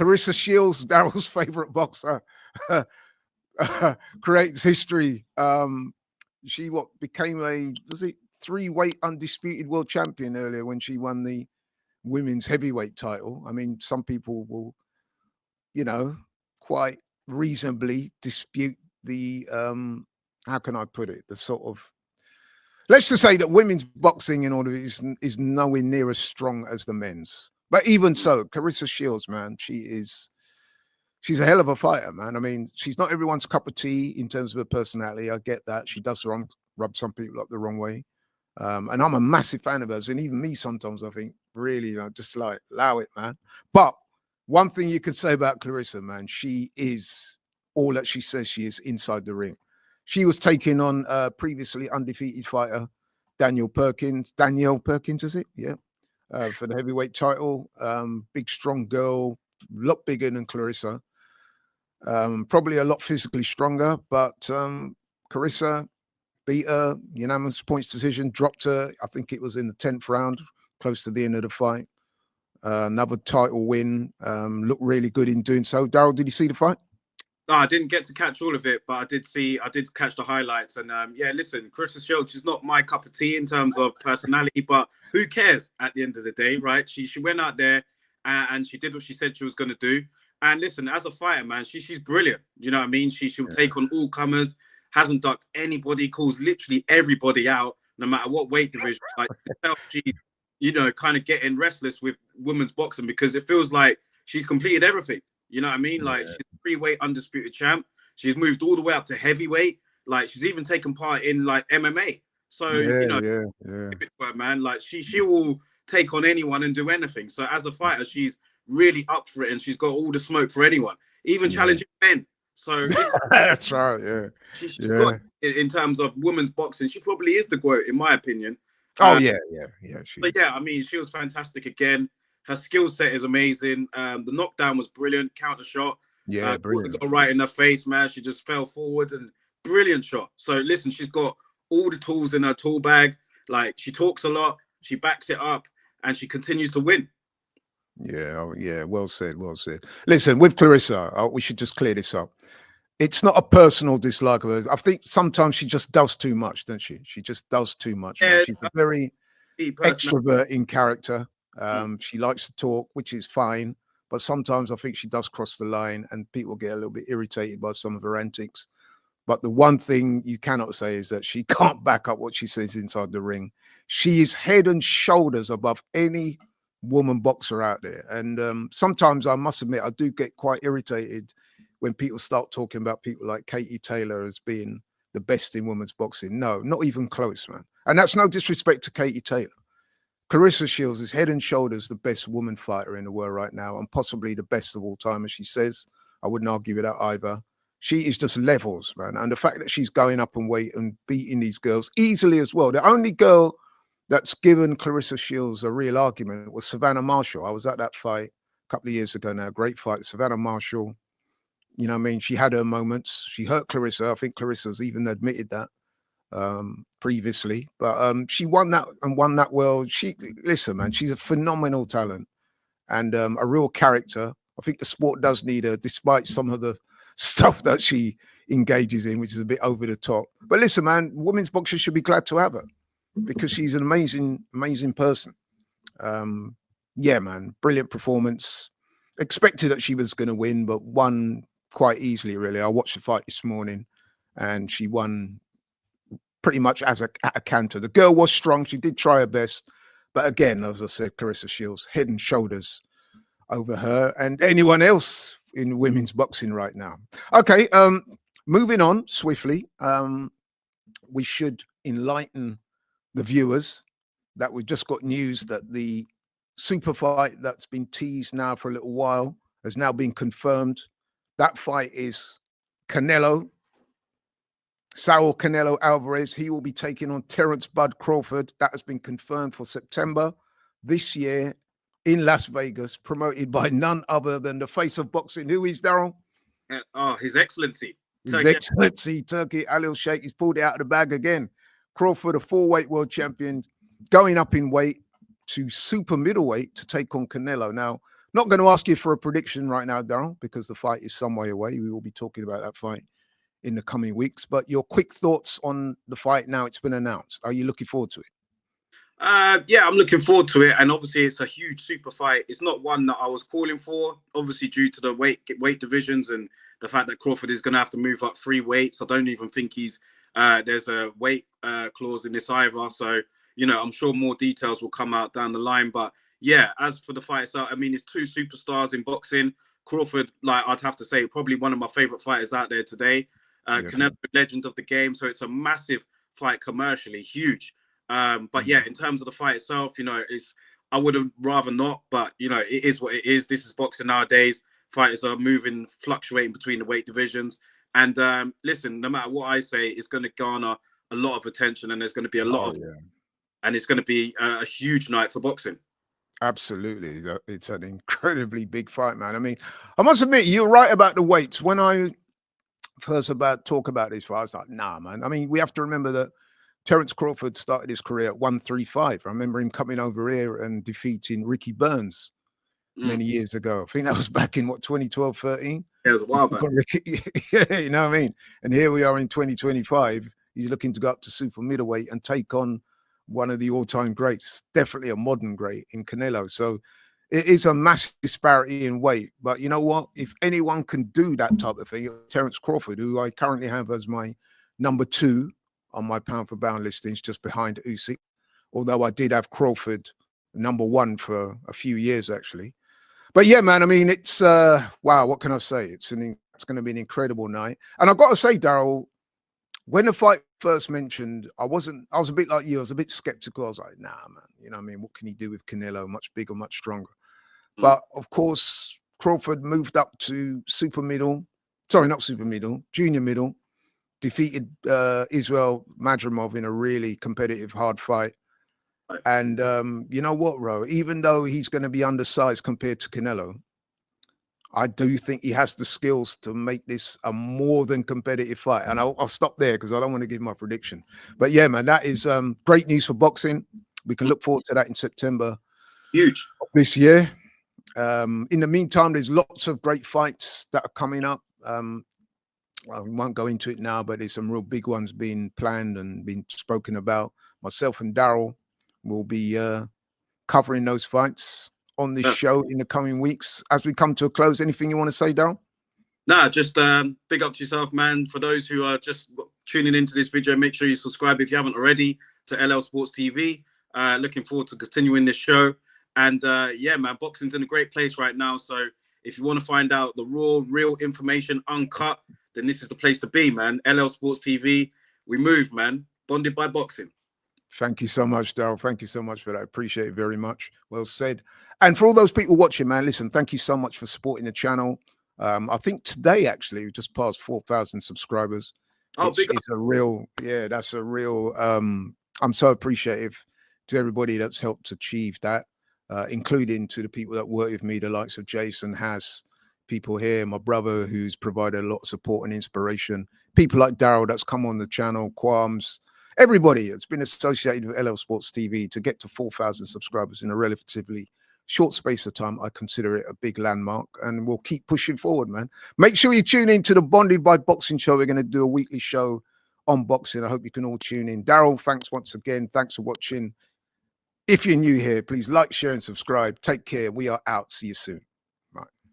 Claressa Shields, Daryl's favorite boxer, creates history. She became was it 3-weight undisputed world champion earlier when she won the women's heavyweight title. I mean, some people will, quite reasonably dispute the how can I put it? The sort of, let's just say that women's boxing in order is nowhere near as strong as the men's. But even so, Claressa Shields, man, she's a hell of a fighter, man. I mean, she's not everyone's cup of tea in terms of her personality. I get that. She does rub some people up the wrong way. And I'm a massive fan of hers. And even me, sometimes I think, really, just like, allow it, man. But one thing you could say about Claressa, man, she is all that she says she is inside the ring. She was taking on previously undefeated fighter Danielle Perkins, is it? Yeah. For the heavyweight title. Big, strong girl, a lot bigger than Claressa. Probably a lot physically stronger, but Claressa beat her, unanimous points decision, dropped her. I think it was in the 10th round, close to the end of the fight. Another title win. Looked really good in doing so. Daryl, did you see the fight? No, I didn't get to catch all of it, but I did catch the highlights. And yeah, listen, Claressa Shields is not my cup of tea in terms of personality, but who cares at the end of the day, right? She went out there and she did what she said she was going to do. And listen, as a fighter, man, she's brilliant. You know what I mean? She'll take on all comers, hasn't ducked anybody, calls literally everybody out, no matter what weight division. Like, she's, kind of getting restless with women's boxing because it feels like she's completed everything. You know what I mean? Like, she's a 3-weight undisputed champ. She's moved all the way up to heavyweight. Like, she's even taken part in like MMA. So, man, like she will take on anyone and do anything. So as a fighter, she's really up for it, and she's got all the smoke for anyone, even challenging men. So that's right. Yeah, she's got, in terms of women's boxing, she probably is the GWOAT in my opinion. Yeah. But yeah, I mean, she was fantastic again. Her skill set is amazing. The knockdown was brilliant. Counter shot. Yeah, brilliant. Got right in her face, man. She just fell forward and brilliant shot. So listen, she's got all the tools in her tool bag. Like, she talks a lot, she backs it up, and she continues to win. Yeah. Well said. Listen, with Claressa, we should just clear this up. It's not a personal dislike of her. I think sometimes she just does too much, doesn't she? She just does too much. Yeah, she's a very extrovert in character. She likes to talk, which is fine. But sometimes I think she does cross the line and people get a little bit irritated by some of her antics. But the one thing you cannot say is that she can't back up what she says inside the ring. She is head and shoulders above any woman boxer out there. And sometimes I must admit, I do get quite irritated when people start talking about people like Katie Taylor as being the best in women's boxing. No, not even close, man. And that's no disrespect to Katie Taylor. Claressa Shields is head and shoulders the best woman fighter in the world right now, and possibly the best of all time, as she says. I wouldn't argue with that either. She is just levels, man. And the fact that she's going up in weight and beating these girls easily as well. The only girl that's given Claressa Shields a real argument was Savannah Marshall. I was at that fight a couple of years ago now. Great fight. Savannah Marshall, you know what I mean? She had her moments. She hurt Claressa. I think Clarissa's even admitted that previously. But she won that and won that well. Listen, man, she's a phenomenal talent and a real character. I think the sport does need her, despite some of the stuff that she engages in, which is a bit over the top. But listen, man, women's boxers should be glad to have her because she's an amazing person. Yeah, man, brilliant performance. Expected that she was going to win, but won quite easily, really. I watched the fight this morning and she won pretty much at a canter. The girl was strong. She did try her best. But again, as I said, Claressa Shields, head and shoulders over her and anyone else in women's boxing right now. Okay, moving on swiftly. We should enlighten the viewers that we've just got news that the super fight that's been teased now for a little while has now been confirmed. That fight is Saul Canelo Alvarez. He will be taking on Terence Bud Crawford. That has been confirmed for September this year in Las Vegas, promoted by none other than the face of boxing. Who is, Daryl? His Excellency. His Excellency, Turki Al-Sheikh. He's pulled it out of the bag again. Crawford, a 4-weight world champion, going up in weight to super middleweight to take on Canelo. Now, Not going to ask you for a prediction right now, Daryl, because the fight is some way away. We will be talking about that fight in the coming weeks. But your quick thoughts on the fight now it's been announced. Are you looking forward to it? Yeah, I'm looking forward to it, and obviously it's a huge super fight. It's not one that I was calling for, obviously due to the weight divisions and the fact that Crawford is going to have to move up 3 weights. I don't even think there's a weight clause in this either. So I'm sure more details will come out down the line. But yeah, as for the fight itself, I mean, it's 2 superstars in boxing. Crawford, like I'd have to say, probably one of my favorite fighters out there today. Canelo, legend of the game. So it's a massive fight commercially, huge. But yeah, in terms of the fight itself, I would have rather not, but it is what it is. This is boxing nowadays. Fighters are fluctuating between the weight divisions. And listen, no matter what I say, it's going to garner a lot of attention, and there's going to be a lot and it's going to be a huge night for boxing. Absolutely. It's an incredibly big fight, man. I mean, I must admit, you're right about the weights. When I first talk about this fight, I was like, nah, man. I mean, we have to remember that Terence Crawford started his career at 135. I remember him coming over here and defeating Ricky Burns many years ago. I think that was back in 2012, 13. Yeah, it was a while back. Yeah, you know what I mean? And here we are in 2025. He's looking to go up to super middleweight and take on one of the all-time greats, definitely a modern great in Canelo. So it is a massive disparity in weight. But you know what? If anyone can do that type of thing, Terence Crawford, who I currently have as my number 2 on my pound for pound listings, just behind Usyk, although I did have Crawford number 1 for a few years actually. But yeah, man, I mean, it's wow, what can I say? It's going to be an incredible night. And I've got to say, Daryl, when the fight first mentioned, I was a bit like you. I was a bit skeptical. I was like, nah, man, you know what I mean? What can he do with Canelo? Much bigger, much stronger. But of course, Crawford moved up to super middle. Sorry, not super middle, junior middle. Defeated Israel Madrimov in a really competitive, hard fight. And you know what, Ro? Even though he's going to be undersized compared to Canelo, I do think he has the skills to make this a more than competitive fight. And I'll stop there because I don't want to give my prediction. But yeah, man, that is great news for boxing. We can look forward to that in September. Huge. This year. In the meantime, there's lots of great fights that are coming up. Well, we won't go into it now, but there's some real big ones being planned and being spoken about. Myself and Daryl will be covering those fights on this show in the coming weeks. As we come to a close, anything you want to say, Daryl? Nah, just big up to yourself, man. For those who are just tuning into this video, make sure you subscribe if you haven't already to LL Sports TV. Looking forward to continuing this show. And yeah, man, boxing's in a great place right now. So if you want to find out the raw, real information, uncut, then this is the place to be, man. LL Sports TV. We move, man. Bonded by boxing. Thank you so much, Daryl. Thank you so much for that. I appreciate it very much. Well said. And for all those people watching, man, listen, thank you so much for supporting the channel. I think today, actually, we just passed 4,000 subscribers. Oh, big up. It's a real, yeah, that's a real, I'm so appreciative to everybody that's helped achieve that, including to the people that work with me, the likes of Jason, Has, people here, my brother who's provided a lot of support and inspiration, people like Daryl that's come on the channel, Qualms, everybody that's been associated with LL Sports TV to get to 4,000 subscribers in a relatively short space of time. I consider it a big landmark, and we'll keep pushing forward, man. Make sure you tune in to the Bonded by Boxing show. We're going to do a weekly show on boxing. I hope you can all tune in. Daryl, thanks once again. Thanks for watching. If you're new here, please like, share, and subscribe. Take care. We are out. See you soon.